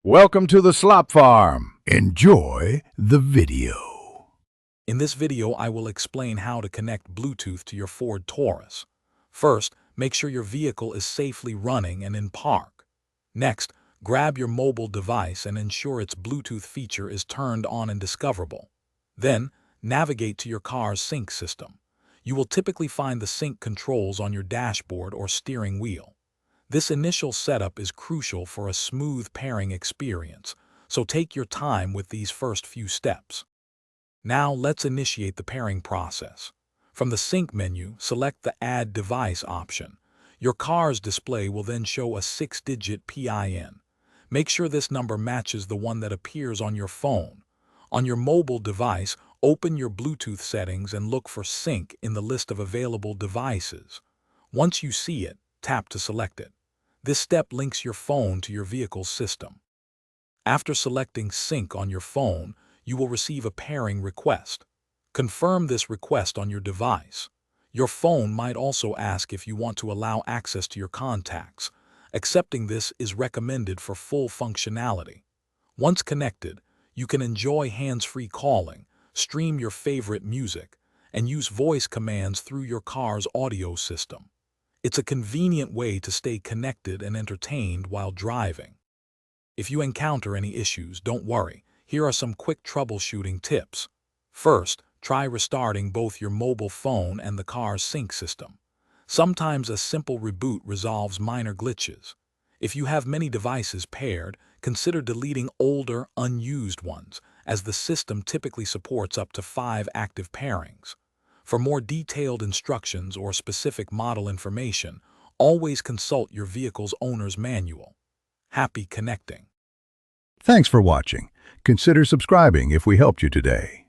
Welcome to the Slop Farm. Enjoy the video. In this video, I will explain how to connect Bluetooth to your Ford Taurus. First, make sure your vehicle is safely running and in park. Next, grab your mobile device and ensure its Bluetooth feature is turned on and discoverable. Then, navigate to your car's sync system. You will typically find the sync controls on your dashboard or steering wheel. This initial setup is crucial for a smooth pairing experience, so take your time with these first few steps. Now let's initiate the pairing process. From the Sync menu, select the Add Device option. Your car's display will then show a 6-digit PIN. Make sure this number matches the one that appears on your phone. On your mobile device, open your Bluetooth settings and look for Sync in the list of available devices. Once you see it, tap to select it. This step links your phone to your vehicle's system. After selecting Sync on your phone, you will receive a pairing request. Confirm this request on your device. Your phone might also ask if you want to allow access to your contacts. Accepting this is recommended for full functionality. Once connected, you can enjoy hands-free calling, stream your favorite music, and use voice commands through your car's audio system. It's a convenient way to stay connected and entertained while driving. If you encounter any issues, don't worry. Here are some quick troubleshooting tips. First, try restarting both your mobile phone and the car's sync system. Sometimes a simple reboot resolves minor glitches. If you have many devices paired, consider deleting older, unused ones, as the system typically supports up to 5 active pairings. For more detailed instructions or specific model information, always consult your vehicle's owner's manual. Happy connecting! Thanks for watching. Consider subscribing if we helped you today.